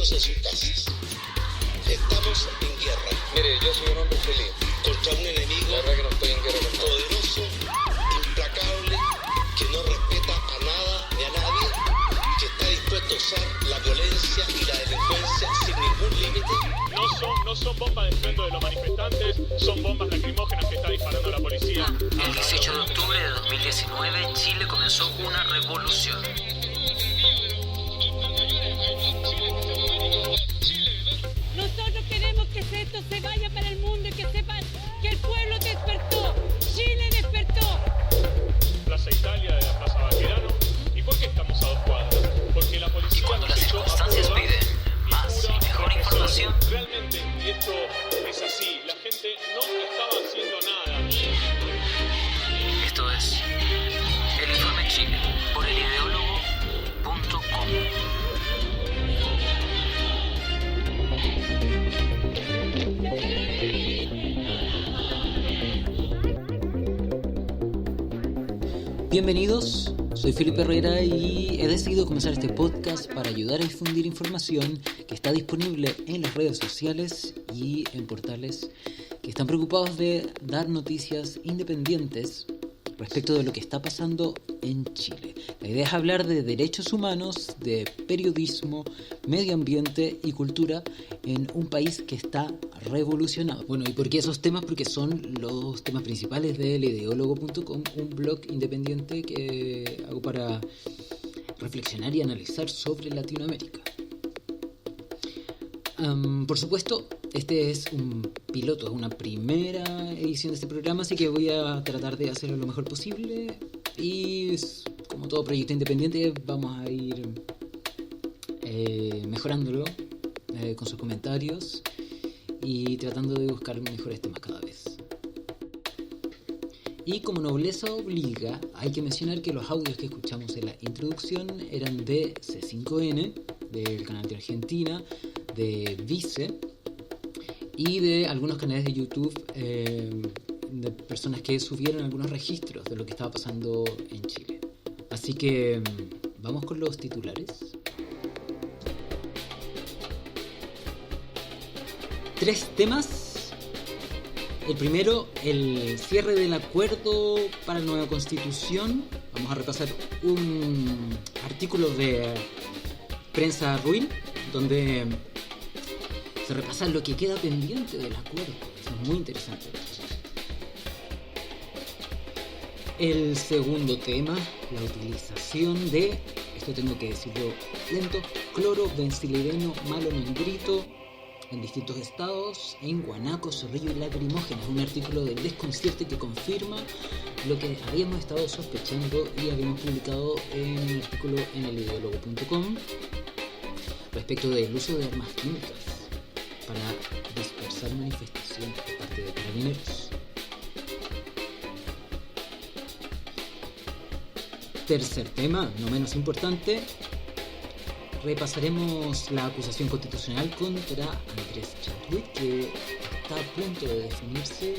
tranquilos en sus casas. Estamos en guerra. Mire, yo soy un hombre feliz. Contra un enemigo. La verdad que no estoy en guerra con nadie. Poderoso, implacable, que no respeta a nada ni a nadie, que está dispuesto a usar la violencia y la delincuencia sin ningún límite. No son bombas de estruendo de los manifestantes, son bombas lacrimógenas que está disparando la policía. El 18 de octubre de 2019, Chile comenzó una revolución. Nosotros queremos que esto se vaya para el mundo y que sepan que el pueblo despertó. Chile despertó. Plaza Italia de la Plaza Baquedano. ¿Y por qué estamos a 2 cuadras? Porque la policía... Y cuando nos las echó a circunstancias prueba piden más y mejor información, realmente, y esto es así, la gente no estaba haciendo nada. esto es El Informe Chile por elideólogo.com. Bienvenidos, soy Felipe Herrera y he decidido comenzar este podcast para ayudar a difundir información que está disponible en las redes sociales y en portales que están preocupados de dar noticias independientes respecto de lo que está pasando en Chile. La idea es hablar de derechos humanos, de periodismo, medio ambiente y cultura en un país que está revolucionado. Bueno, ¿y por qué esos temas? Porque son los temas principales de elideólogo.com, un blog independiente que hago para reflexionar y analizar sobre Latinoamérica. Por supuesto, este es un piloto, es una primera edición de este programa, así que voy a tratar de hacerlo lo mejor posible y, como todo proyecto independiente, vamos a ir mejorándolo con sus comentarios y tratando de buscar mejores temas cada vez. Y como nobleza obliga, hay que mencionar que los audios que escuchamos en la introducción eran de C5N, del canal de Argentina, de Vice y de algunos canales de YouTube de personas que subieron algunos registros de lo que estaba pasando en Chile. Así que vamos con los titulares. 3 temas. El primero, el cierre del acuerdo para la nueva constitución. Vamos a repasar un artículo de Prensa Ruin donde se repasa lo que queda pendiente del acuerdo. Eso es muy interesante. El segundo tema, la utilización de, esto tengo que decirlo lento, clorobensilideno malonendrito en distintos estados, en guanacos, zorrillo y lacrimógenas. Un artículo del Desconcierte que confirma lo que habíamos estado sospechando y habíamos publicado en un artículo en elideólogo.com respecto del uso de armas químicas para dispersar manifestaciones por parte de carabineros. Tercer tema, no menos importante, repasaremos la acusación constitucional contra Andrés Chadwick, que está a punto de definirse.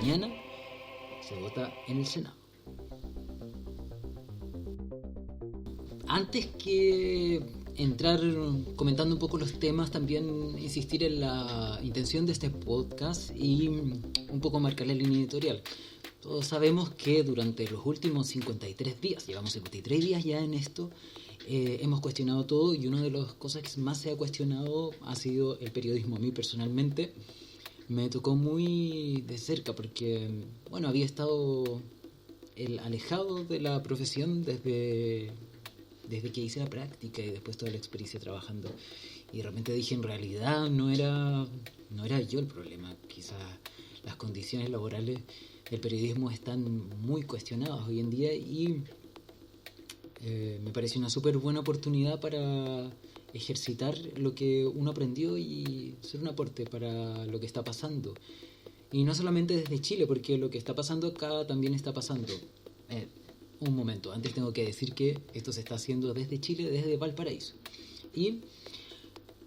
Mañana se vota en el Senado. Antes que entrar comentando un poco los temas, también insistir en la intención de este podcast y un poco marcar la línea editorial. Todos sabemos que durante los últimos 53 días, llevamos 53 días ya en esto, hemos cuestionado todo, y una de las cosas que más se ha cuestionado ha sido el periodismo. A mí personalmente me tocó muy de cerca porque, bueno, había estado alejado de la profesión desde que hice la práctica y después toda la experiencia trabajando, y de repente dije, en realidad no era yo el problema. Quizás las condiciones laborales del periodismo están muy cuestionadas hoy en día, y me pareció una súper buena oportunidad para ejercitar lo que uno aprendió y ser un aporte para lo que está pasando. Y no solamente desde Chile, porque lo que está pasando acá también está pasando. Un momento, antes tengo que decir que esto se está haciendo desde Chile, desde Valparaíso. Y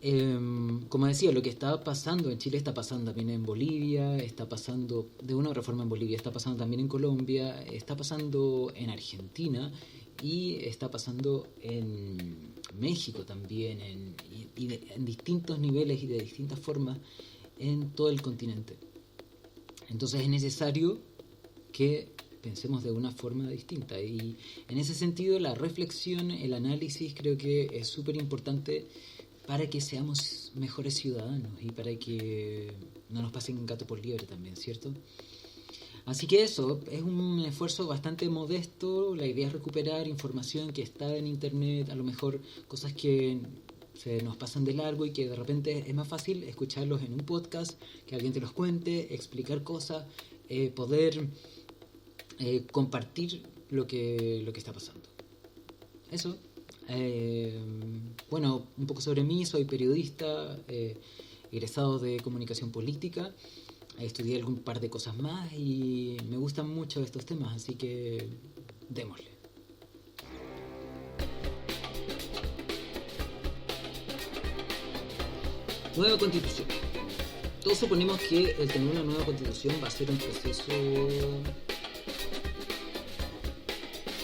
Como decía, lo que está pasando en Chile está pasando también en Bolivia, está pasando de una otra forma en Bolivia, está pasando también en Colombia, está pasando en Argentina y está pasando en México también, en distintos niveles y de distintas formas en todo el continente. Entonces es necesario que pensemos de una forma distinta, y en ese sentido la reflexión, el análisis creo que es súper importante para que seamos mejores ciudadanos y para que no nos pasen gato por liebre también, ¿cierto? Así que eso, es un esfuerzo bastante modesto. La idea es recuperar información que está en internet, a lo mejor cosas que se nos pasan de largo y que de repente es más fácil escucharlos en un podcast, que alguien te los cuente, explicar cosas, poder compartir lo que está pasando. Eso. Bueno, un poco sobre mí, soy periodista, egresado de comunicación política, estudié algún par de cosas más y me gustan mucho estos temas, así que démosle. Nueva constitución. Todos suponemos que el tener una nueva constitución va a ser un proceso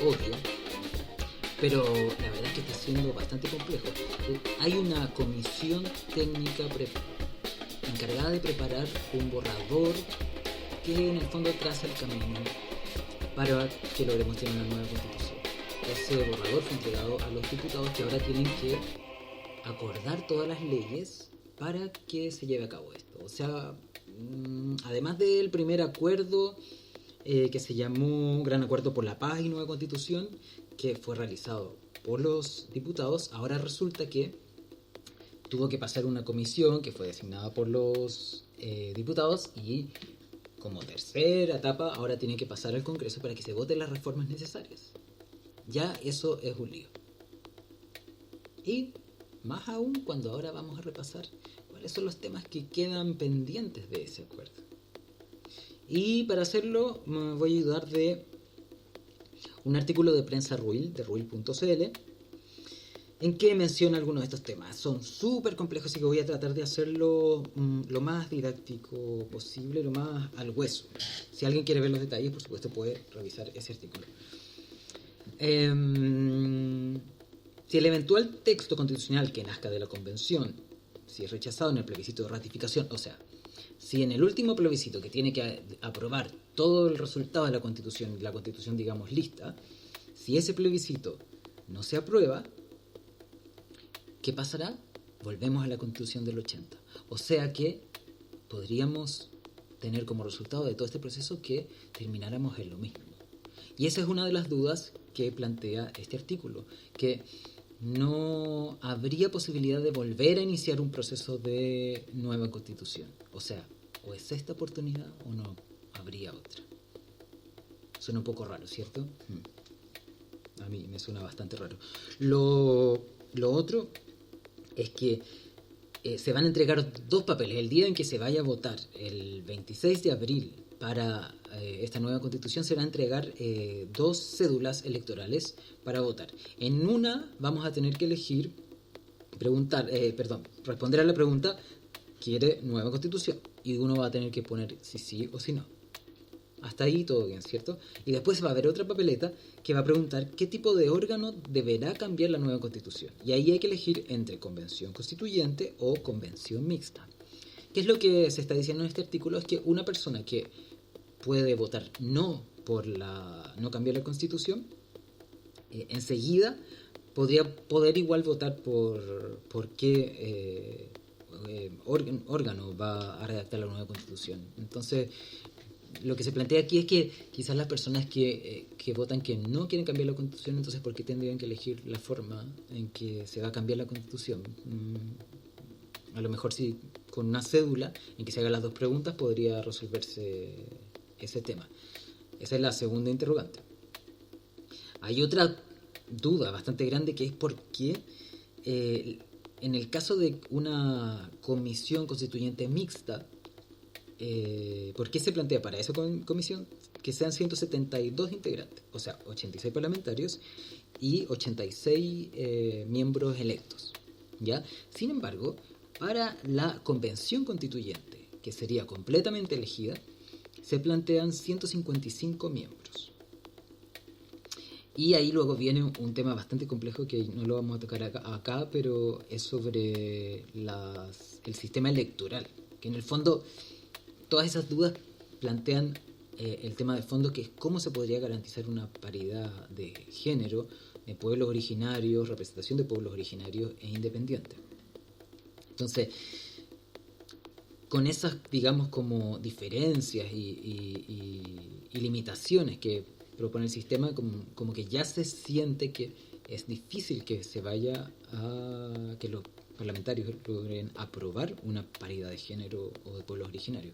obvio, pero la verdad es que está siendo bastante complejo. Hay una comisión técnica encargada de preparar un borrador que en el fondo traza el camino para que logremos tener una nueva constitución. Ese borrador fue entregado a los diputados, que ahora tienen que acordar todas las leyes para que se lleve a cabo esto. O sea, además del primer acuerdo que se llamó Gran Acuerdo por la Paz y Nueva Constitución, que fue realizado por los diputados, ahora resulta que tuvo que pasar una comisión que fue designada por los diputados, y como tercera etapa ahora tiene que pasar al Congreso para que se voten las reformas necesarias. Ya eso es un lío. Y más aún cuando ahora vamos a repasar cuáles son los temas que quedan pendientes de ese acuerdo. Y para hacerlo me voy a ayudar de un artículo de prensa Ruil, de ruil.cl, en que menciona algunos de estos temas. Son súper complejos, así que voy a tratar de hacerlo lo más didáctico posible, lo más al hueso. Si alguien quiere ver los detalles, por supuesto puede revisar ese artículo. Si el eventual texto constitucional que nazca de la convención, si es rechazado en el plebiscito de ratificación, o sea, si en el último plebiscito que tiene que aprobar todo el resultado de la constitución digamos lista, si ese plebiscito no se aprueba, ¿qué pasará? Volvemos a la constitución del 80. O sea que podríamos tener como resultado de todo este proceso que termináramos en lo mismo. Y esa es una de las dudas que plantea este artículo, que no habría posibilidad de volver a iniciar un proceso de nueva constitución. O sea, o es esta oportunidad o no habría otra. Suena un poco raro, ¿cierto? A mí me suena bastante raro. Lo otro es que se van a entregar dos papeles. El día en que se vaya a votar, el 26 de abril, para esta nueva constitución, se van a entregar dos cédulas electorales para votar. En una vamos a tener que elegir, responder a la pregunta, ¿quiere nueva constitución? Y uno va a tener que poner si sí o si no. Hasta ahí todo bien, ¿cierto? Y después va a haber otra papeleta que va a preguntar qué tipo de órgano deberá cambiar la nueva constitución. Y ahí hay que elegir entre convención constituyente o convención mixta. ¿Qué es lo que se está diciendo en este artículo? Es que una persona que puede votar no cambiar la constitución, enseguida podría poder igual votar por qué órgano va a redactar la nueva constitución. Entonces, lo que se plantea aquí es que quizás las personas que votan que no quieren cambiar la constitución, entonces ¿por qué tendrían que elegir la forma en que se va a cambiar la constitución? A lo mejor sí, con una cédula en que se hagan las dos preguntas podría resolverse ese tema. Esa es la segunda interrogante. Hay otra duda bastante grande, que es por qué en el caso de una comisión constituyente mixta, ¿por qué se plantea para esa comisión que sean 172 integrantes? O sea, 86 parlamentarios y 86 miembros electos, ¿ya? Sin embargo, Para la convención constituyente, que sería completamente elegida, se plantean 155 miembros. Y ahí luego viene un tema bastante complejo que no lo vamos a tocar acá, pero es sobre el sistema electoral, que en el fondo todas esas dudas plantean el tema de fondo, que es cómo se podría garantizar una paridad de género, de pueblos originarios, representación de pueblos originarios e independientes. Entonces, con esas, digamos, como diferencias y limitaciones que propone el sistema, como que ya se siente que es difícil que se vaya a que los parlamentarios logren aprobar una paridad de género o de pueblos originarios.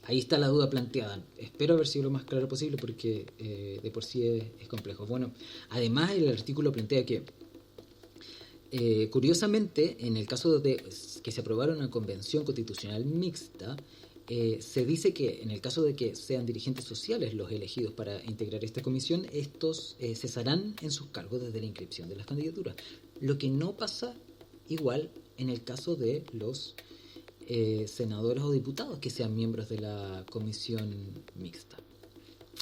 Ahí está la duda planteada. Espero haber sido lo más claro posible porque de por sí es complejo. Bueno, además el artículo plantea que curiosamente, en el caso de que se aprobara una convención constitucional mixta, se dice que en el caso de que sean dirigentes sociales los elegidos para integrar esta comisión, estos cesarán en sus cargos desde la inscripción de las candidaturas. Lo que no pasa igual en el caso de los senadores o diputados que sean miembros de la comisión mixta.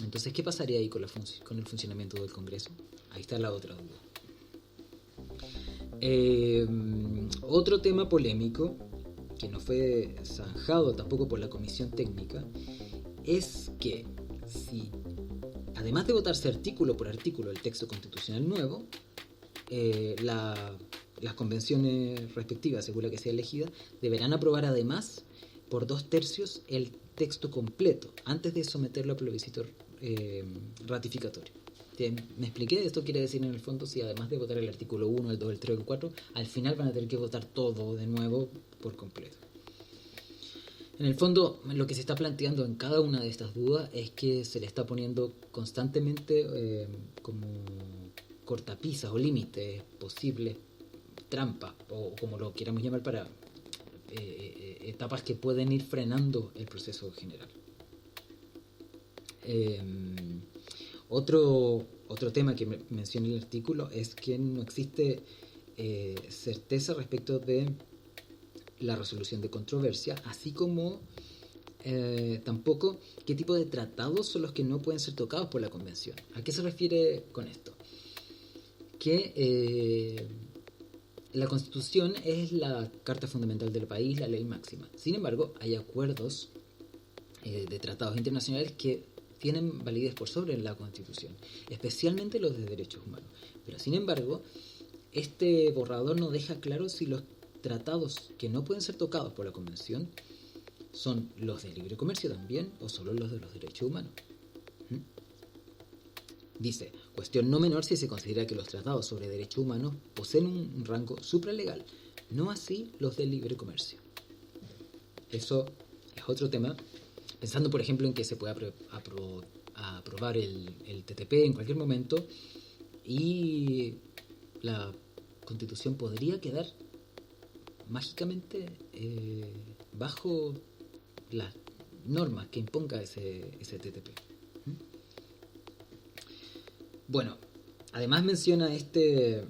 Entonces, ¿qué pasaría ahí con el funcionamiento del Congreso? Ahí está la otra duda. Otro tema polémico que no fue zanjado tampoco por la comisión técnica es que si, además de votarse artículo por artículo el texto constitucional nuevo, las convenciones respectivas, según la que sea elegida, deberán aprobar además por 2/3 el texto completo antes de someterlo a plebiscito ratificatorio. ¿Me expliqué? Esto quiere decir en el fondo, si además de votar el artículo 1, el 2, el 3, el 4, al final van a tener que votar todo de nuevo por completo. En el fondo, lo que se está planteando en cada una de estas dudas es que se le está poniendo constantemente como cortapisas o límites posibles, trampas, o como lo queramos llamar, para etapas que pueden ir frenando el proceso general. Otro tema que menciona el artículo es que no existe certeza respecto de la resolución de controversia, así como tampoco qué tipo de tratados son los que no pueden ser tocados por la convención. ¿A qué se refiere con esto? Que la Constitución es la carta fundamental del país, la ley máxima. Sin embargo, hay acuerdos de tratados internacionales que tienen validez por sobre la Constitución, especialmente los de derechos humanos. Pero sin embargo, este borrador no deja claro si los tratados que no pueden ser tocados por la Convención son los de libre comercio también o solo los de los derechos humanos. Dice, cuestión no menor si se considera que los tratados sobre derechos humanos poseen un rango supralegal, no así los de libre comercio. Eso es otro tema. Pensando, por ejemplo, en que se pueda aprobar el TTP en cualquier momento y la Constitución podría quedar mágicamente bajo las normas que imponga ese TTP. Bueno, además menciona este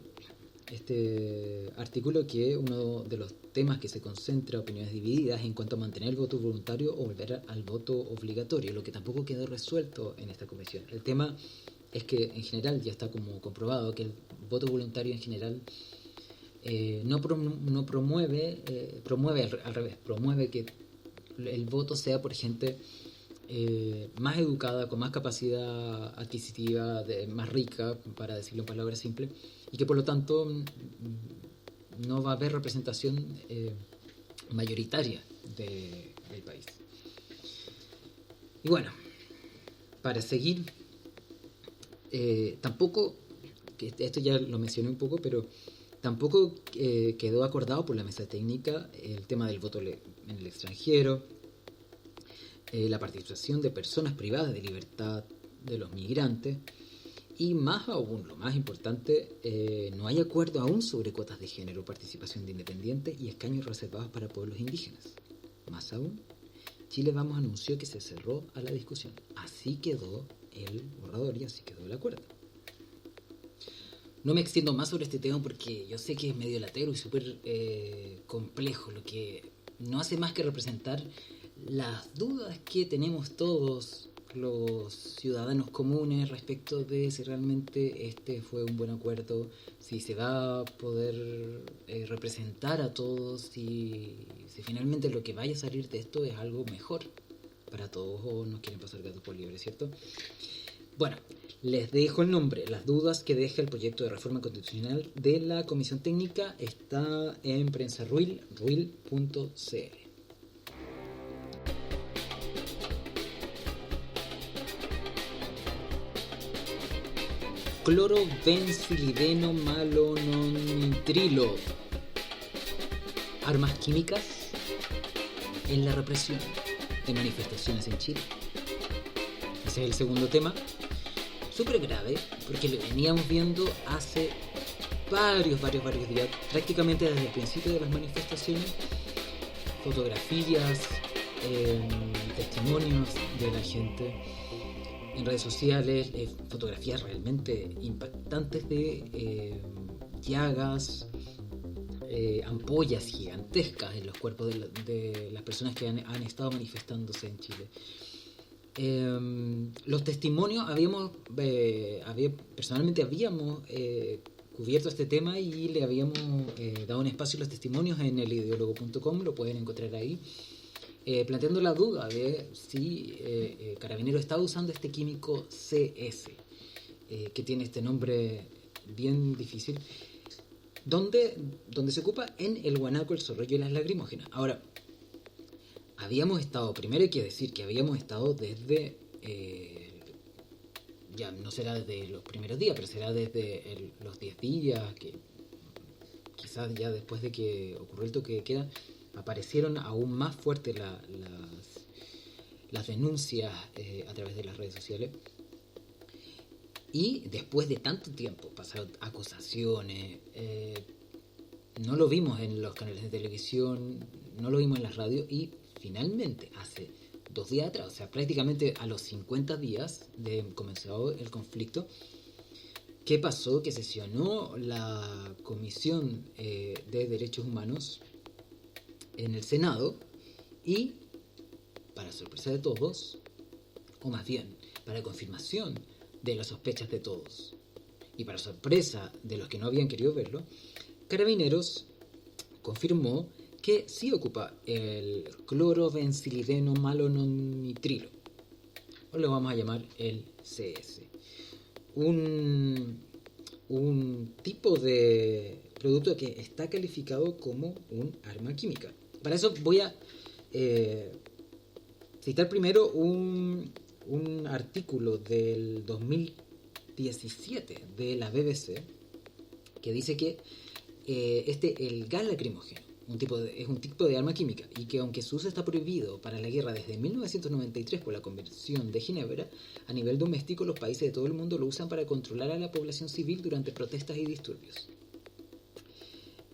artículo que uno de los temas que se concentra opiniones divididas en cuanto a mantener el voto voluntario o volver al voto obligatorio, lo que tampoco quedó resuelto en esta comisión. El tema es que en general ya está como comprobado que el voto voluntario en general promueve al revés, promueve que el voto sea por gente más educada, con más capacidad adquisitiva, más rica, para decirlo en palabras simples, y que por lo tanto no va a haber representación mayoritaria del país. Y bueno, para seguir, tampoco, que esto ya lo mencioné un poco, pero tampoco quedó acordado por la mesa técnica el tema del voto en el extranjero, la participación de personas privadas de libertad de los migrantes, y más aún, lo más importante, no hay acuerdo aún sobre cuotas de género, participación de independientes y escaños reservados para pueblos indígenas. Más aún, Chile Vamos anunció que se cerró a la discusión. Así quedó el borrador y así quedó el acuerdo. no me extiendo más sobre este tema porque yo sé que es medio latero y súper complejo, lo que no hace más que representar las dudas que tenemos todos los ciudadanos comunes respecto de si realmente este fue un buen acuerdo, si se va a poder representar a todos, si finalmente lo que vaya a salir de esto es algo mejor para todos o nos quieren pasar gato por liebre, ¿cierto? Bueno, les dejo el nombre. Las dudas que deja el proyecto de reforma constitucional de la Comisión Técnica está en prensa ruil.cl. Clorobencilideno malononitrilo. Armas químicas en la represión de manifestaciones en Chile. Ese es el segundo tema. Súper grave, porque lo veníamos viendo hace varios días, prácticamente desde el principio de las manifestaciones. Fotografías, testimonios de la gente en redes sociales, fotografías realmente impactantes de llagas, ampollas gigantescas en los cuerpos de las personas que han estado manifestándose en Chile. Los testimonios personalmente habíamos cubierto este tema y le habíamos dado un espacio a los testimonios en elideologo.com, lo pueden encontrar ahí, planteando la duda de si Carabinero estaba usando este químico CS, que tiene este nombre bien difícil, donde se ocupa en el guanaco, el zorrillo y las lacrimógenas. Ahora, primero hay que decir que habíamos estado desde, ya no será desde los primeros días, pero será desde los 10 días, que quizás ya después de que ocurrió el toque de queda, aparecieron aún más fuertes las denuncias a través de las redes sociales. Y después de tanto tiempo, pasaron acusaciones, no lo vimos en los canales de televisión, no lo vimos en las radios, y finalmente, hace 2 días atrás, o sea, prácticamente a los 50 días de comenzado el conflicto, ¿qué pasó? Que sesionó la Comisión de Derechos Humanos en el Senado y, para sorpresa de todos, o más bien, para confirmación de las sospechas de todos, y para sorpresa de los que no habían querido verlo, Carabineros confirmó que sí ocupa el clorobencilideno malononitrilo, o lo vamos a llamar el CS, un tipo de producto que está calificado como un arma química. Para eso voy a citar primero un artículo del 2017 de la BBC que dice que el gas lacrimógeno es un tipo de arma química y que aunque su uso está prohibido para la guerra desde 1993 por la Convención de Ginebra, a nivel doméstico los países de todo el mundo lo usan para controlar a la población civil durante protestas y disturbios.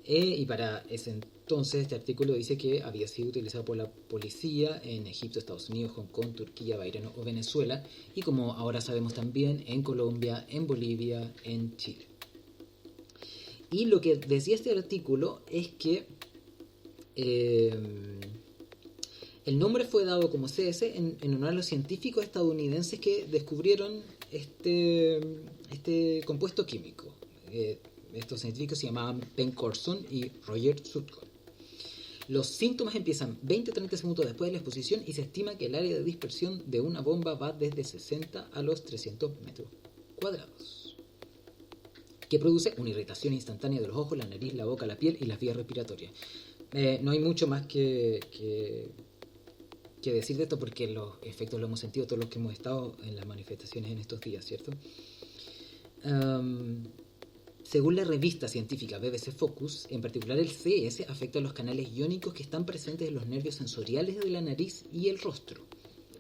Y para ese entonces este artículo dice que había sido utilizado por la policía en Egipto, Estados Unidos, Hong Kong, Turquía, Bahrein o Venezuela, y como ahora sabemos también en Colombia, en Bolivia, en Chile. Y lo que decía este artículo es que el nombre fue dado como CS en honor a los científicos estadounidenses que descubrieron este compuesto químico. Estos científicos se llamaban Ben Corson y Roger Sutcliffe. Los síntomas empiezan 20-30 segundos después de la exposición y se estima que el área de dispersión de una bomba va desde 60 a los 300 metros cuadrados, que produce una irritación instantánea de los ojos, la nariz, la boca, la piel y las vías respiratorias. No hay mucho más que decir de esto porque los efectos los hemos sentido todos los que hemos estado en las manifestaciones en estos días, ¿cierto? Según la revista científica BBC Focus, en particular el CS afecta a los canales iónicos que están presentes en los nervios sensoriales de la nariz y el rostro.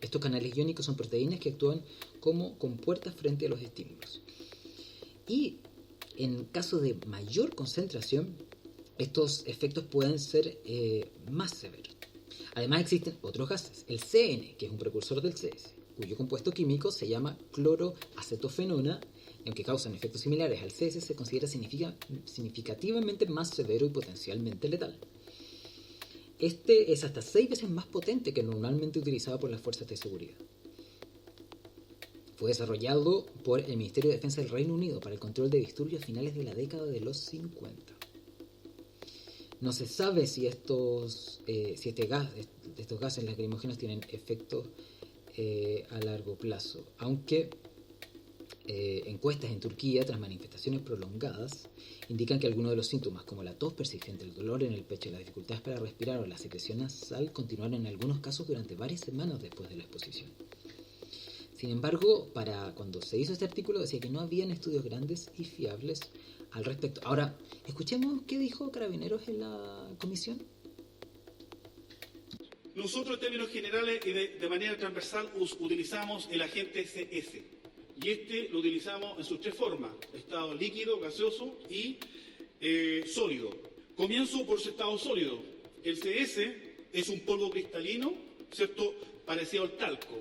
Estos canales iónicos son proteínas que actúan como compuertas frente a los estímulos. Y en caso de mayor concentración, estos efectos pueden ser más severos. Además existen otros gases, el CN, que es un precursor del CS, cuyo compuesto químico se llama cloroacetofenona, y aunque causan efectos similares al CS, se considera significativamente más severo y potencialmente letal. Este es hasta 6 veces más potente que el normalmente utilizado por las fuerzas de seguridad. Fue desarrollado por el Ministerio de Defensa del Reino Unido para el control de disturbios a finales de la década de los 50. No se sabe si estos gases lacrimógenos tienen efectos a largo plazo, aunque encuestas en Turquía tras manifestaciones prolongadas indican que algunos de los síntomas, como la tos persistente, el dolor en el pecho, las dificultades para respirar o la secreción nasal, continuaron en algunos casos durante varias semanas después de la exposición. Sin embargo, para cuando se hizo este artículo decía que no habían estudios grandes y fiables al respecto. Ahora, escuchemos qué dijo Carabineros en la comisión. Nosotros en términos generales y de manera transversal utilizamos el agente CS. Y este lo utilizamos en sus 3 formas: estado líquido, gaseoso y sólido. Comienzo por su estado sólido. El CS es un polvo cristalino, ¿cierto?, parecido al talco.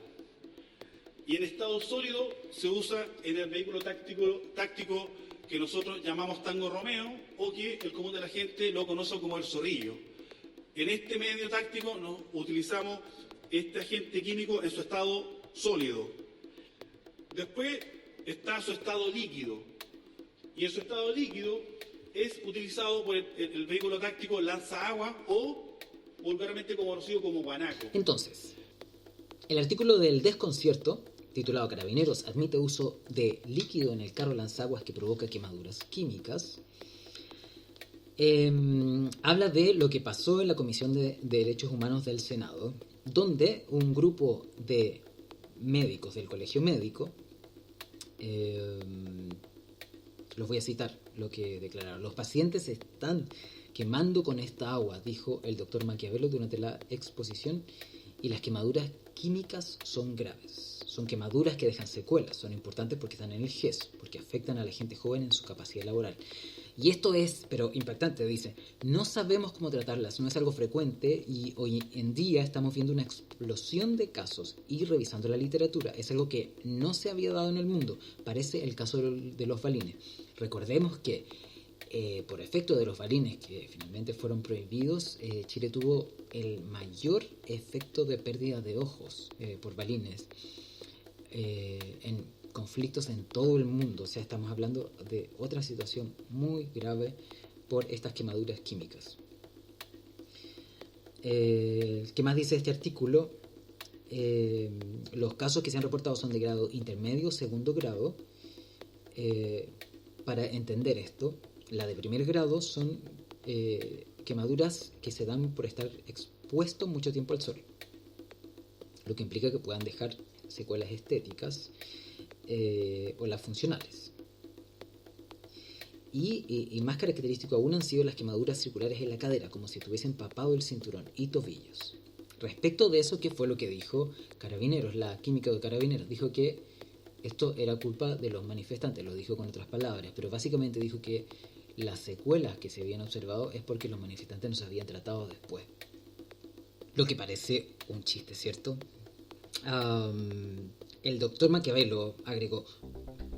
Y en estado sólido se usa en el vehículo táctico que nosotros llamamos Tango Romeo, o que el común de la gente lo conoce como el Zorrillo. En este medio táctico nos utilizamos este agente químico en su estado sólido. Después está su estado líquido. Y en su estado líquido es utilizado por el vehículo táctico lanzaagua, o vulgarmente conocido como guanaco. Entonces, el artículo del desconcierto, titulado Carabineros admite uso de líquido en el carro lanzaguas que provoca quemaduras químicas, habla de lo que pasó en la Comisión de Derechos Humanos del Senado, donde un grupo de médicos del colegio médico, los voy a citar lo que declararon: los pacientes se están quemando con esta agua, dijo el doctor Maquiavelo durante la exposición, y las quemaduras químicas son graves. Son quemaduras que dejan secuelas, son importantes porque están en el GES, porque afectan a la gente joven en su capacidad laboral. Y esto es, pero impactante, dice, no sabemos cómo tratarlas, no es algo frecuente y hoy en día estamos viendo una explosión de casos y revisando la literatura, es algo que no se había dado en el mundo, parece el caso de los balines. Recordemos que por efecto de los balines que finalmente fueron prohibidos, Chile tuvo el mayor efecto de pérdida de ojos por balines en conflictos en todo el mundo. O sea, estamos hablando de otra situación muy grave por estas quemaduras químicas. ¿Qué más dice este artículo? Los casos que se han reportado son de grado intermedio, segundo grado. Para entender esto, la de primer grado son quemaduras que se dan por estar expuesto mucho tiempo al sol, lo que implica que puedan dejar secuelas estéticas o las funcionales. Y más característico aún han sido las quemaduras circulares en la cadera, como si tuviesen empapado el cinturón y tobillos. Respecto de eso, ¿qué fue lo que dijo Carabineros? La química de Carabineros dijo que esto era culpa de los manifestantes, lo dijo con otras palabras, pero básicamente dijo que las secuelas que se habían observado es porque los manifestantes no se habían tratado después. Lo que parece un chiste, ¿cierto? El doctor Maquiavelo agregó,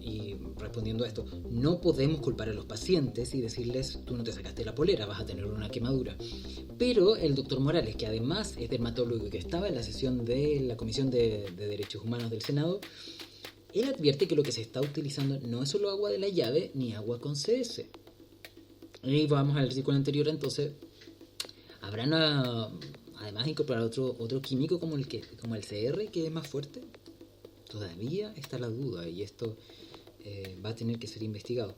y respondiendo a esto, no podemos culpar a los pacientes y decirles, tú no te sacaste la polera, vas a tener una quemadura. Pero el doctor Morales, que además es dermatólogo y que estaba en la sesión de la Comisión de Derechos Humanos del Senado, él advierte que lo que se está utilizando no es solo agua de la llave ni agua con CS. Y vamos al artículo anterior, entonces, ¿habrán además incorporado otro químico como el CR, que es más fuerte? Todavía está la duda y esto va a tener que ser investigado.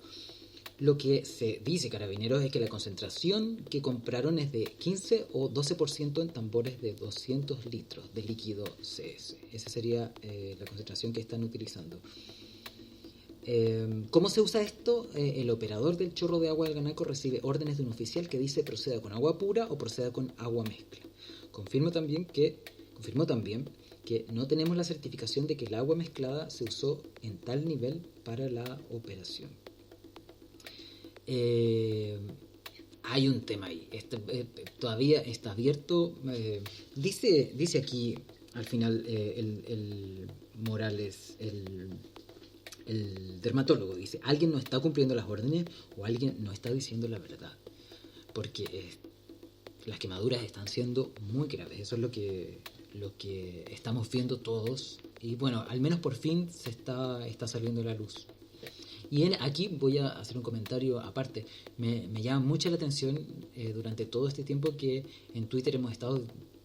Lo que se dice Carabineros es que la concentración que compraron es de 15 o 12% en tambores de 200 litros de líquido CS. Esa sería la concentración que están utilizando. ¿Cómo se usa esto? El operador del chorro de agua del Ganaco recibe órdenes de un oficial que dice proceda con agua pura o proceda con agua mezcla. Confirmó también que no tenemos la certificación de que el agua mezclada se usó en tal nivel para la operación. Hay un tema ahí, todavía está abierto. Dice aquí al final Morales, el dermatólogo, dice: alguien no está cumpliendo las órdenes o alguien no está diciendo la verdad, porque las quemaduras están siendo muy graves. Eso es lo que estamos viendo todos, y bueno, al menos por fin se está saliendo a la luz. Y aquí voy a hacer un comentario aparte. Me llama mucho la atención durante todo este tiempo que en Twitter hemos estado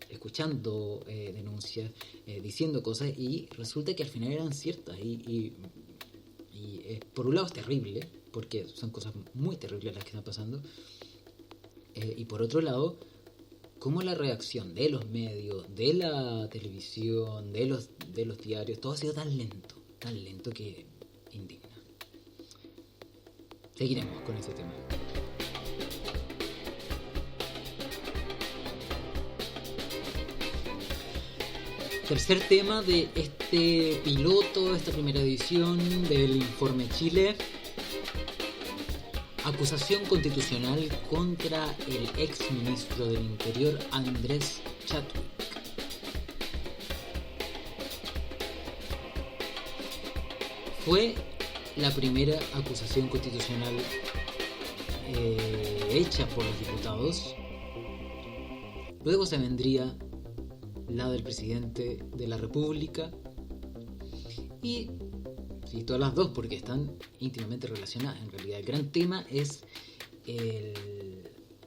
escuchando denuncias, diciendo cosas, y resulta que al final eran ciertas. Y por un lado es terrible, porque son cosas muy terribles las que están pasando. Y por otro lado, cómo la reacción de los medios, de la televisión, de los diarios, todo ha sido tan lento que indigna. Seguiremos con ese tema. Tercer tema de este piloto, esta primera edición del Informe Chile: acusación constitucional contra el ex ministro del Interior Andrés Chadwick. Fue la primera acusación constitucional hecha por los diputados. Luego se vendría la del presidente de la República, y todas las dos, porque están íntimamente relacionadas. En realidad el gran tema es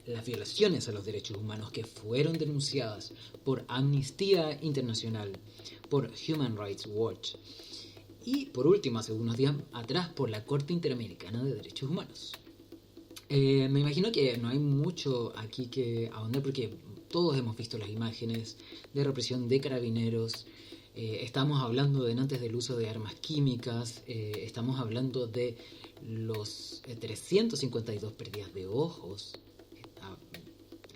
las violaciones a los derechos humanos que fueron denunciadas por Amnistía Internacional, por Human Rights Watch y por último, hace unos días atrás, por la Corte Interamericana de Derechos Humanos. Me imagino que no hay mucho aquí que ahondar, porque todos hemos visto las imágenes de represión de carabineros. Estamos hablando de antes del uso de armas químicas, estamos hablando de los 352 pérdidas de ojos,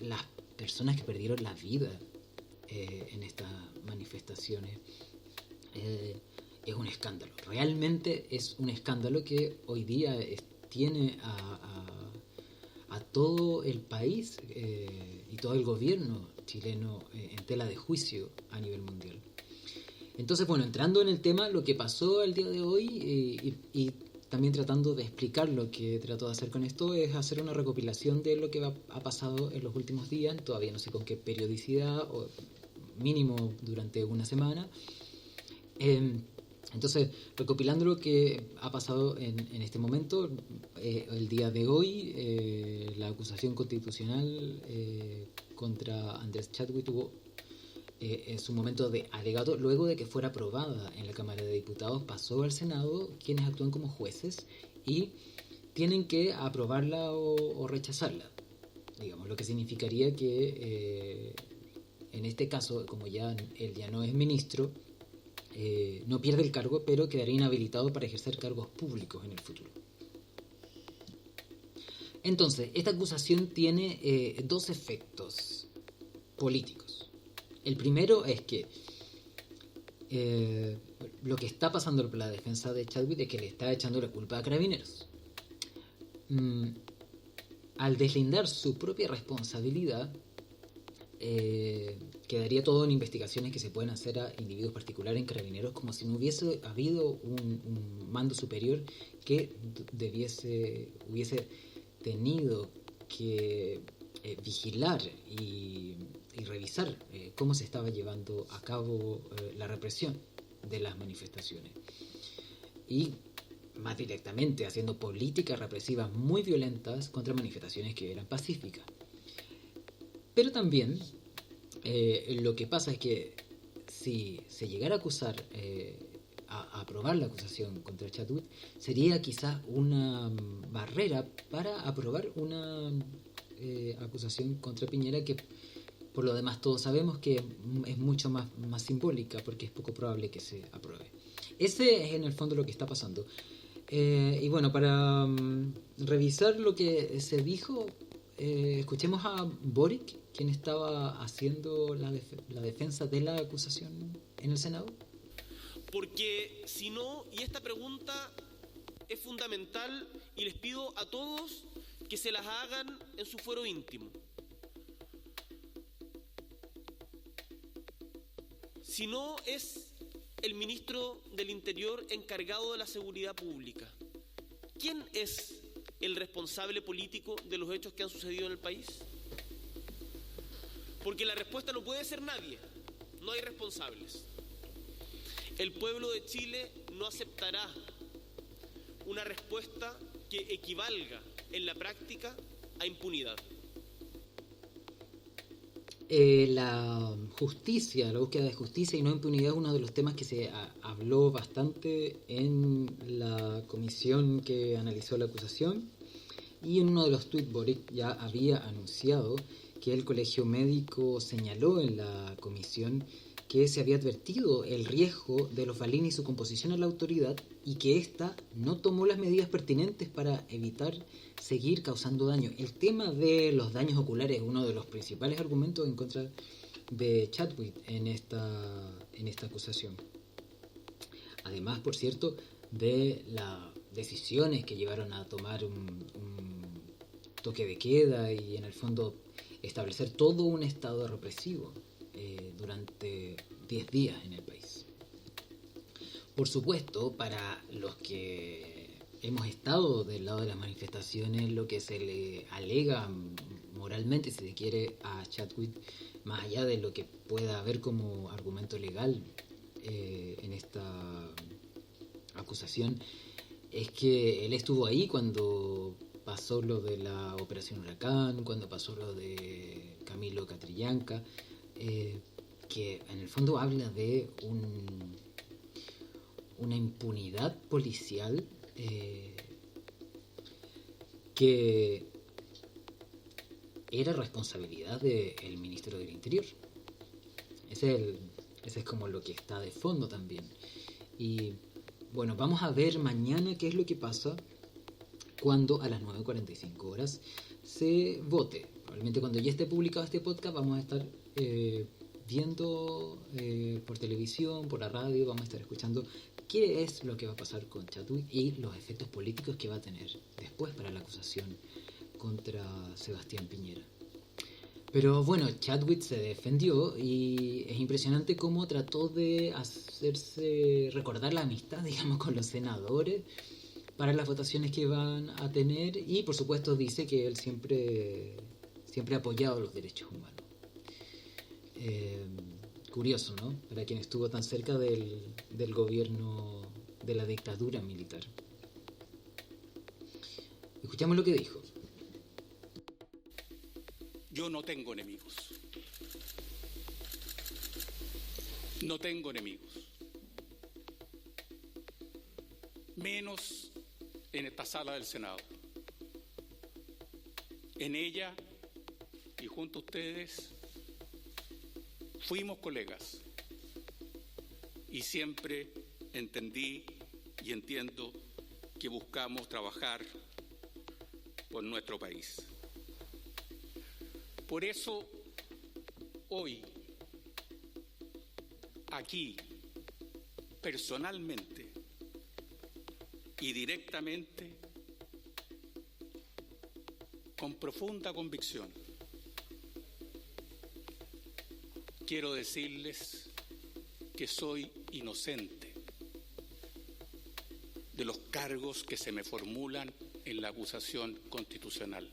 las personas que perdieron la vida en estas manifestaciones. Es un escándalo, realmente es un escándalo que hoy día tiene a todo el país y todo el gobierno chileno en tela de juicio a nivel mundial. Entonces, bueno, entrando en el tema, lo que pasó el día de hoy y también tratando de explicar lo que trato de hacer con esto, es hacer una recopilación de lo que ha pasado en los últimos días, todavía no sé con qué periodicidad, o mínimo durante una semana. Entonces, recopilando lo que ha pasado en este momento, el día de hoy, la acusación constitucional contra Andrés Chadwick tuvo en su momento de alegato. Luego de que fuera aprobada en la Cámara de Diputados, pasó al Senado, quienes actúan como jueces y tienen que aprobarla o rechazarla, digamos, lo que significaría que en este caso, como él ya no es ministro, no pierde el cargo, pero quedaría inhabilitado para ejercer cargos públicos en el futuro. Entonces, esta acusación tiene dos efectos políticos. El primero es que lo que está pasando por la defensa de Chadwick es que le está echando la culpa a Carabineros. Al deslindar su propia responsabilidad, quedaría todo en investigaciones que se pueden hacer a individuos particulares en Carabineros, como si no hubiese habido un mando superior que hubiese tenido que vigilar y revisar cómo se estaba llevando a cabo la represión de las manifestaciones, y más directamente haciendo políticas represivas muy violentas contra manifestaciones que eran pacíficas. Pero también lo que pasa es que si se llegara a acusar, a aprobar la acusación contra Chadwick, sería quizás una barrera para aprobar una acusación contra Piñera, que por lo demás todos sabemos que es mucho más simbólica, porque es poco probable que se apruebe. Ese es en el fondo lo que está pasando. Y bueno, para revisar lo que se dijo, escuchemos a Boric, quien estaba haciendo la defensa de la acusación en el Senado. Porque si no, y esta pregunta es fundamental y les pido a todos que se las hagan en su fuero íntimo. Si no es el ministro del Interior encargado de la seguridad pública? ¿Quién es el responsable político de los hechos que han sucedido en el país? Porque la respuesta no puede ser nadie, no hay responsables. El pueblo de Chile no aceptará una respuesta que equivalga en la práctica a impunidad. La justicia, la búsqueda de justicia y no impunidad es uno de los temas que se habló bastante en la comisión que analizó la acusación, y en uno de los tuits Boric ya había anunciado que el colegio médico señaló en la comisión que se había advertido el riesgo de los balines y su composición a la autoridad y que ésta no tomó las medidas pertinentes para evitar seguir causando daño. El tema de los daños oculares es uno de los principales argumentos en contra de Chadwick en esta acusación. Además, por cierto, de las decisiones que llevaron a tomar un toque de queda y en el fondo establecer todo un estado represivo durante 10 días en el país. Por supuesto, para los que hemos estado del lado de las manifestaciones, lo que se le alega moralmente, si se quiere, a Chadwick, más allá de lo que pueda haber como argumento legal en esta acusación, es que él estuvo ahí cuando pasó lo de la Operación Huracán, cuando pasó lo de Camilo Catrillanca, que en el fondo habla de una impunidad policial que era responsabilidad del Ministerio del Interior. Ese es como lo que está de fondo también. Y bueno, vamos a ver mañana qué es lo que pasa cuando a las 9:45 horas se vote. Probablemente cuando ya esté publicado este podcast vamos a estar viendo por televisión, por la radio, vamos a estar escuchando qué es lo que va a pasar con Chadwick y los efectos políticos que va a tener después para la acusación contra Sebastián Piñera. Pero bueno, Chadwick se defendió y es impresionante cómo trató de hacerse recordar la amistad, digamos, con los senadores para las votaciones que van a tener, y por supuesto dice que él siempre ha apoyado los derechos humanos. Curioso, ¿no? Para quien estuvo tan cerca del gobierno de la dictadura militar. Escuchamos lo que dijo. Yo no tengo enemigos. No tengo enemigos. Menos en esta sala del Senado. En ella y junto a ustedes fuimos colegas y siempre entendí y entiendo que buscamos trabajar por nuestro país. Por eso, hoy, aquí, personalmente y directamente, con profunda convicción, quiero decirles que soy inocente de los cargos que se me formulan en la acusación constitucional.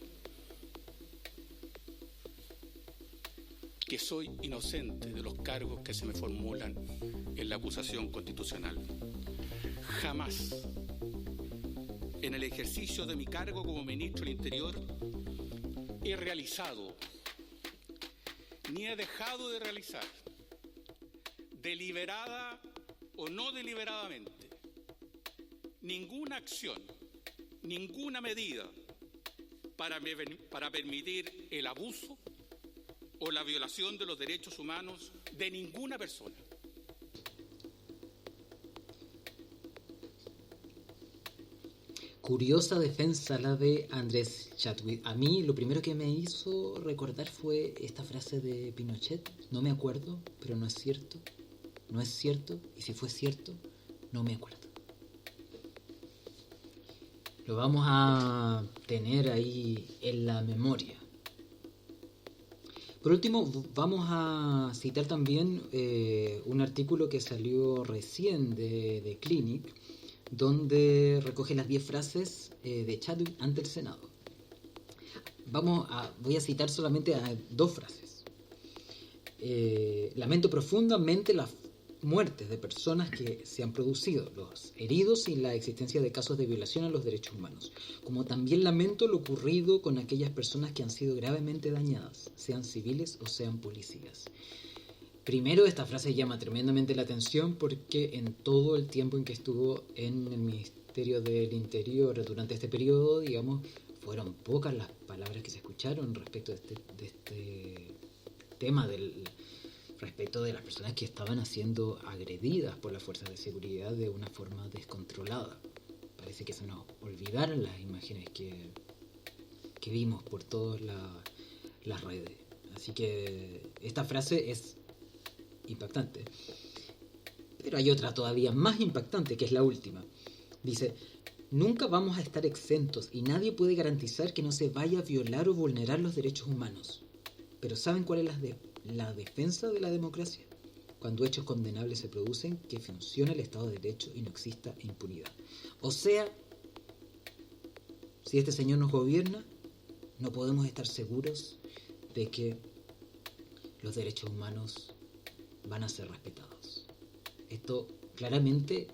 Que soy inocente de los cargos que se me formulan en la acusación constitucional. Jamás, en el ejercicio de mi cargo como ministro del Interior, he realizado ni he dejado de realizar, deliberada o no deliberadamente, ninguna acción, ninguna medida para permitir el abuso o la violación de los derechos humanos de ninguna persona. Curiosa defensa la de Andrés Chadwick. A mí lo primero que me hizo recordar fue esta frase de Pinochet. No me acuerdo, pero no es cierto. No es cierto, y si fue cierto, no me acuerdo. Lo vamos a tener ahí en la memoria. Por último, vamos a citar también un artículo que salió recién de Clinic, donde recoge las 10 frases de Chadwick ante el Senado. Voy a citar solamente a 2 frases. Lamento profundamente las muertes de personas que se han producido, los heridos y la existencia de casos de violación a los derechos humanos, como también lamento lo ocurrido con aquellas personas que han sido gravemente dañadas, sean civiles o sean policías. Primero, esta frase llama tremendamente la atención porque en todo el tiempo en que estuvo en el Ministerio del Interior durante este periodo, digamos, fueron pocas las palabras que se escucharon respecto de este tema respecto de las personas que estaban siendo agredidas por las fuerzas de seguridad de una forma descontrolada. Parece que se nos olvidaron las imágenes que vimos por todas las redes. Así que esta frase es impactante. Pero hay otra todavía más impactante, que es la última. Dice: nunca vamos a estar exentos y nadie puede garantizar que no se vaya a violar o vulnerar los derechos humanos. Pero ¿saben cuál es la defensa de la democracia? Cuando hechos condenables se producen, que funcione el Estado de Derecho y no exista impunidad. O sea, si este señor nos gobierna, no podemos estar seguros de que los derechos humanos van a ser respetados. Esto claramente,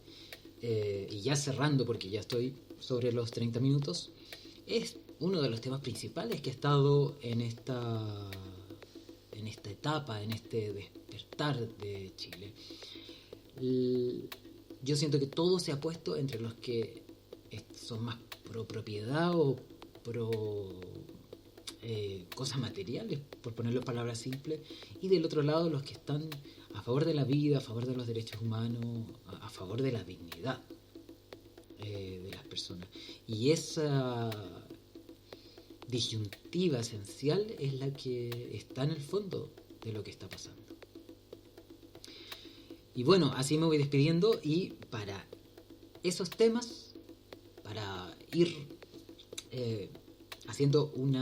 y ya cerrando porque ya estoy sobre los 30 minutos, es uno de los temas principales que ha estado en esta etapa, en este despertar de Chile. Yo siento que todo se ha puesto entre los que son más pro propiedad o pro cosas materiales, por ponerlo en palabras simples, y del otro lado los que están a favor de la vida, a favor de los derechos humanos, a favor de la dignidad de las personas. Y esa disyuntiva esencial es la que está en el fondo de lo que está pasando. Y bueno, así me voy despidiendo, y para esos temas, para ir haciendo un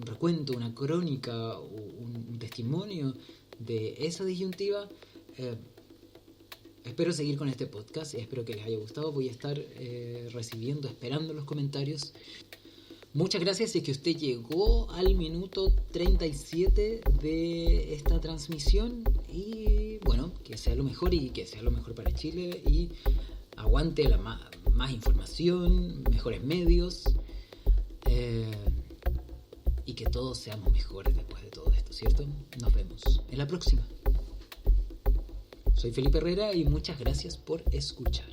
recuento, una crónica, un testimonio de esa disyuntiva, espero seguir con este podcast, espero que les haya gustado. Voy a estar esperando los comentarios. Muchas gracias, si es que usted llegó al minuto 37 de esta transmisión, y bueno, que sea lo mejor y que sea lo mejor para Chile, y aguante más información, mejores medios, y que todos seamos mejores después de todo esto, ¿cierto? Nos vemos en la próxima. Soy Felipe Herrera y muchas gracias por escuchar.